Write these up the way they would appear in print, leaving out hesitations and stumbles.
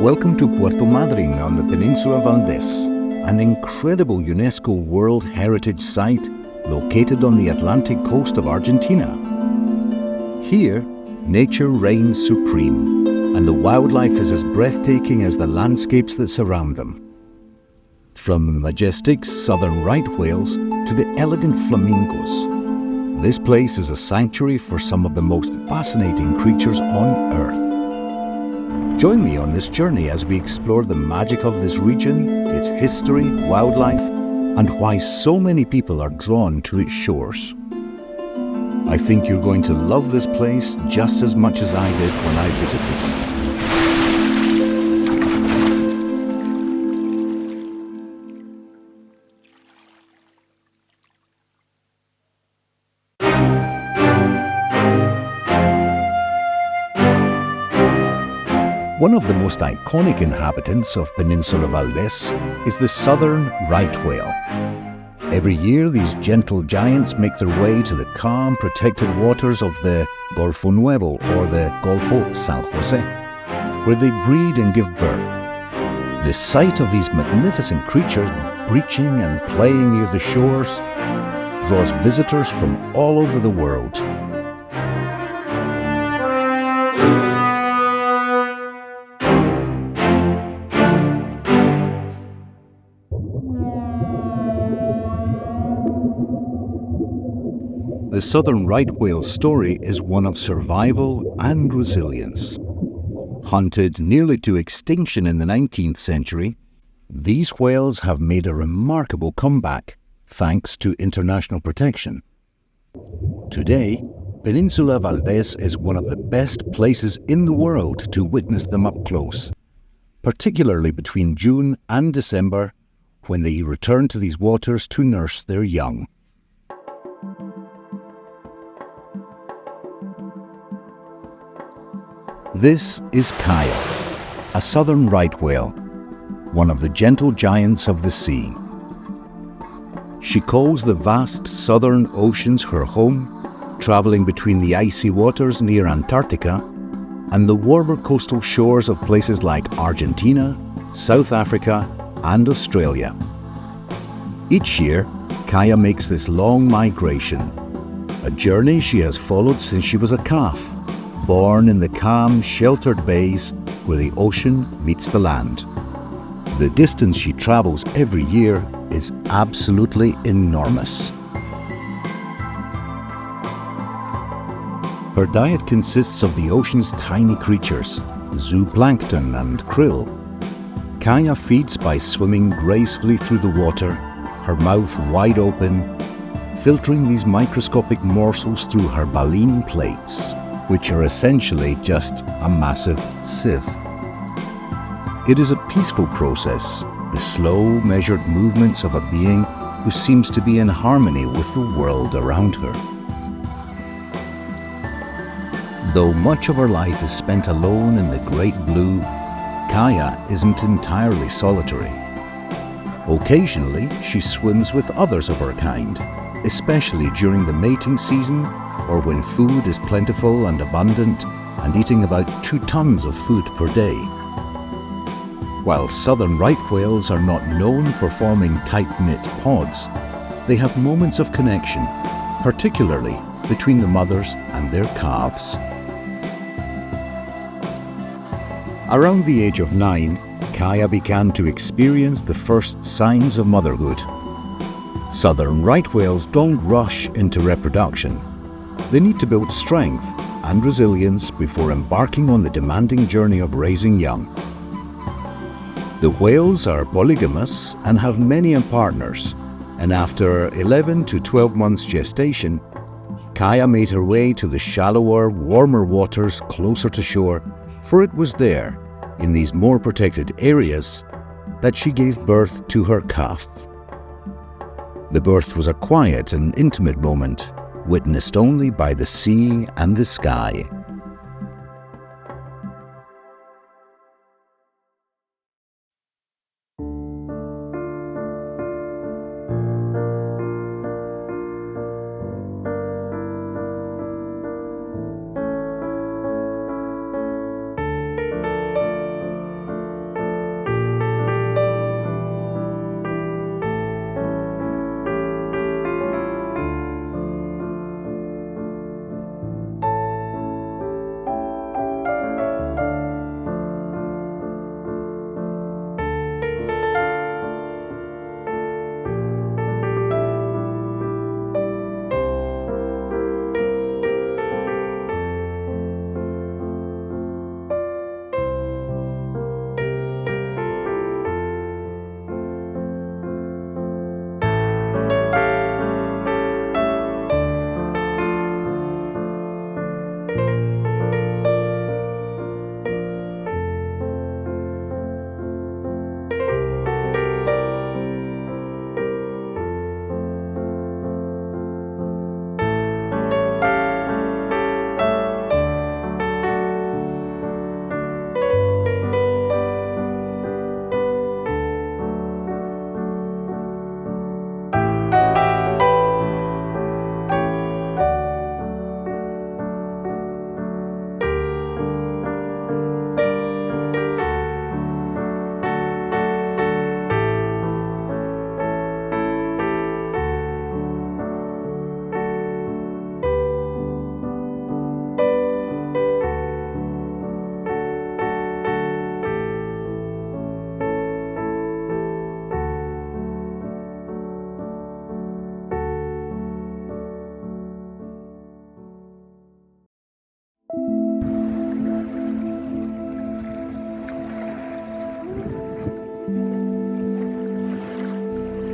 Welcome to Puerto Madryn on the Peninsula Valdés, an incredible UNESCO World Heritage Site located on the Atlantic coast of Argentina. Here, nature reigns supreme, and the wildlife is as breathtaking as the landscapes that surround them. From the majestic southern right whales to the elegant flamingos, this place is a sanctuary for some of the most fascinating creatures on Earth. Join me on this journey as we explore the magic of this region, its history, wildlife, and why so many people are drawn to its shores. I think you're going to love this place just as much as I did when I visited. One of the most iconic inhabitants of Peninsula Valdés is the southern right whale. Every year, these gentle giants make their way to the calm, protected waters of the Golfo Nuevo or the Golfo San Jose, where they breed and give birth. The sight of these magnificent creatures breaching and playing near the shores draws visitors from all over the world. The southern right whale's story is one of survival and resilience. Hunted nearly to extinction in the 19th century, these whales have made a remarkable comeback thanks to international protection. Today, Peninsula Valdés is one of the best places in the world to witness them up close, particularly between June and December, when they return to these waters to nurse their young. This is Kaya, a southern right whale, one of the gentle giants of the sea. She calls the vast southern oceans her home, traveling between the icy waters near Antarctica and the warmer coastal shores of places like Argentina, South Africa, and Australia. Each year, Kaya makes this long migration, a journey she has followed since she was a calf, born in the calm, sheltered bays where the ocean meets the land. The distance she travels every year is absolutely enormous. Her diet consists of the ocean's tiny creatures, zooplankton and krill. Kaya feeds by swimming gracefully through the water, her mouth wide open, filtering these microscopic morsels through her baleen plates, which are essentially just a massive sieve. It is a peaceful process, the slow, measured movements of a being who seems to be in harmony with the world around her. Though much of her life is spent alone in the great blue, Kaya isn't entirely solitary. Occasionally, she swims with others of her kind, especially during the mating season or when food is plentiful and abundant and eating about 2 tons of food per day. While southern right whales are not known for forming tight-knit pods, they have moments of connection, particularly between the mothers and their calves. Around the age of 9, Kaya began to experience the first signs of motherhood. Southern right whales don't rush into reproduction. They need to build strength and resilience before embarking on the demanding journey of raising young. The whales are polygamous and have many partners, and after 11 to 12 months gestation, Kaya made her way to the shallower, warmer waters closer to shore, for it was there, in these more protected areas, that she gave birth to her calf. The birth was a quiet and intimate moment, witnessed only by the sea and the sky.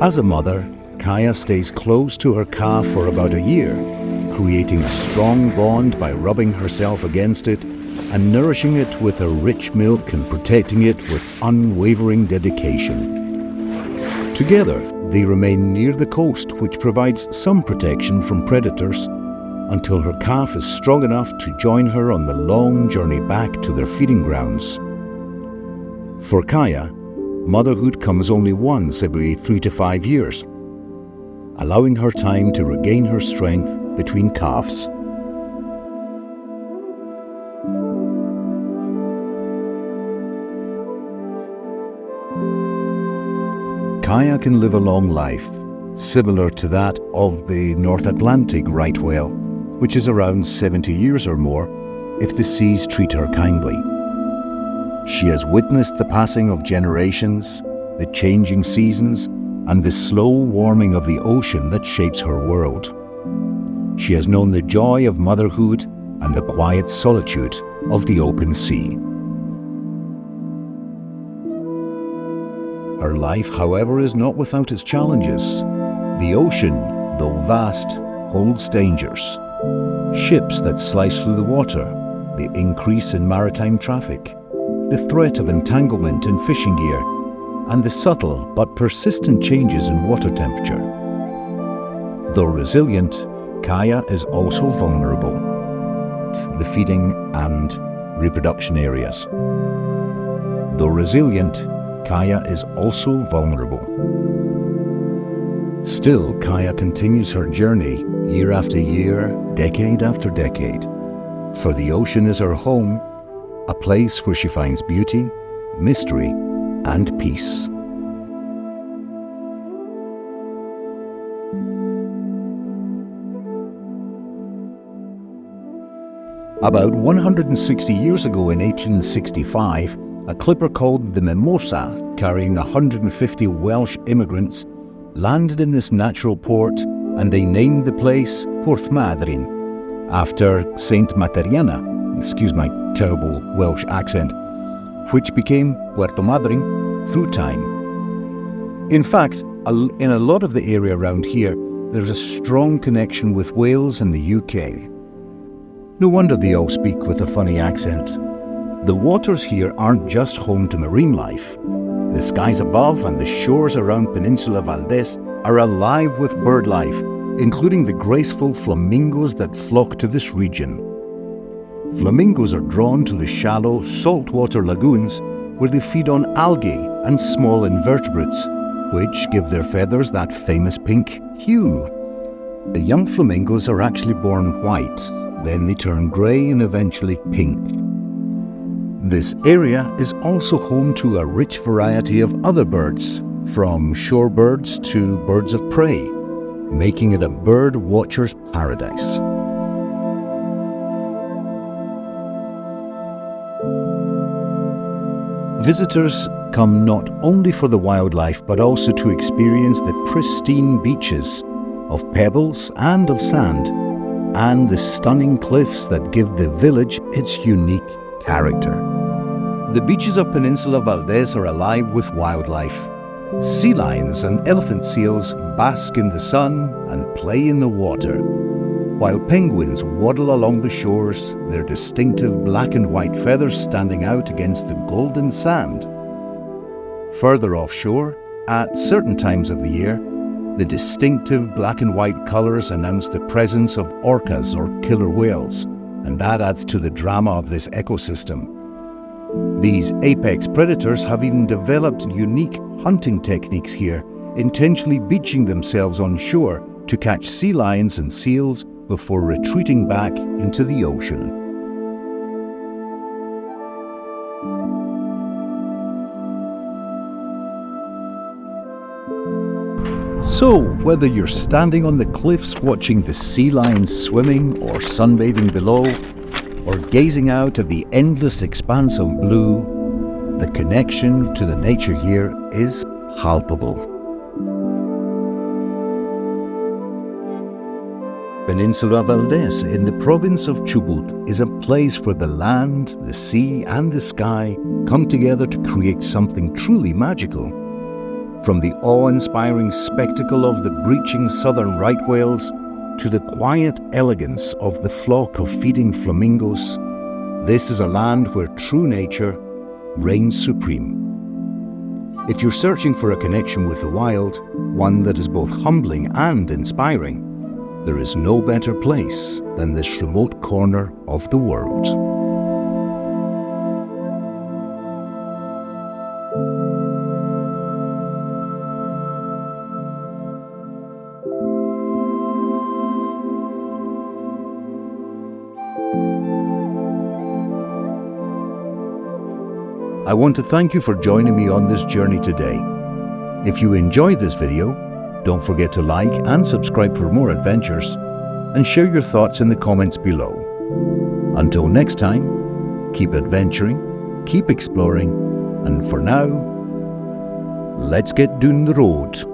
As a mother, Kaya stays close to her calf for about a year, creating a strong bond by rubbing herself against it and nourishing it with her rich milk and protecting it with unwavering dedication. Together, they remain near the coast, which provides some protection from predators, until her calf is strong enough to join her on the long journey back to their feeding grounds. For Kaya, motherhood comes only once every 3 to 5 years, allowing her time to regain her strength between calves. Kaya can live a long life, similar to that of the North Atlantic right whale, which is around 70 years or more if the seas treat her kindly. She has witnessed the passing of generations, the changing seasons, and the slow warming of the ocean that shapes her world. She has known the joy of motherhood and the quiet solitude of the open sea. Her life, however, is not without its challenges. The ocean, though vast, holds dangers. Ships that slice through the water, the increase in maritime traffic, the threat of entanglement in fishing gear, and the subtle but persistent changes in water temperature. Though resilient, Kaya is also vulnerable to the feeding and reproduction areas. Though resilient, Kaya is also vulnerable. Still, Kaya continues her journey year after year, decade after decade. For the ocean is her home, a place where she finds beauty, mystery, and peace. About 160 years ago in 1865, a clipper called the Mimosa, carrying 150 Welsh immigrants, landed in this natural port, and they named the place Puerto Madryn, after Saint Materiana, excuse my terrible Welsh accent, which became Puerto Madryn through time. In fact, in a lot of the area around here, there's a strong connection with Wales and the UK. No wonder they all speak with a funny accent. The waters here aren't just home to marine life. The skies above and the shores around Peninsula Valdez are alive with bird life, including the graceful flamingos that flock to this region. Flamingos are drawn to the shallow, saltwater lagoons where they feed on algae and small invertebrates, which give their feathers that famous pink hue. The young flamingos are actually born white, then they turn grey and eventually pink. This area is also home to a rich variety of other birds, from shorebirds to birds of prey, making it a bird watcher's paradise. Visitors come not only for the wildlife but also to experience the pristine beaches of pebbles and of sand, and the stunning cliffs that give the village its unique character. The beaches of Peninsula Valdez are alive with wildlife. Sea lions and elephant seals bask in the sun and play in the water, while penguins waddle along the shores, their distinctive black and white feathers standing out against the golden sand. Further offshore, at certain times of the year, the distinctive black and white colours announce the presence of orcas or killer whales, and that adds to the drama of this ecosystem. These apex predators have even developed unique hunting techniques here, intentionally beaching themselves on shore to catch sea lions and seals before retreating back into the ocean. So, whether you're standing on the cliffs watching the sea lions swimming or sunbathing below, or gazing out at the endless expanse of blue, the connection to the nature here is palpable. Peninsula Valdez in the province of Chubut is a place where the land, the sea and the sky come together to create something truly magical. From the awe-inspiring spectacle of the breaching southern right whales to the quiet elegance of the flock of feeding flamingos, this is a land where true nature reigns supreme. If you're searching for a connection with the wild, one that is both humbling and inspiring, there is no better place than this remote corner of the world. I want to thank you for joining me on this journey today. If you enjoyed this video, don't forget to like and subscribe for more adventures, and share your thoughts in the comments below. Until next time, keep adventuring, keep exploring, and for now, let's get down the road.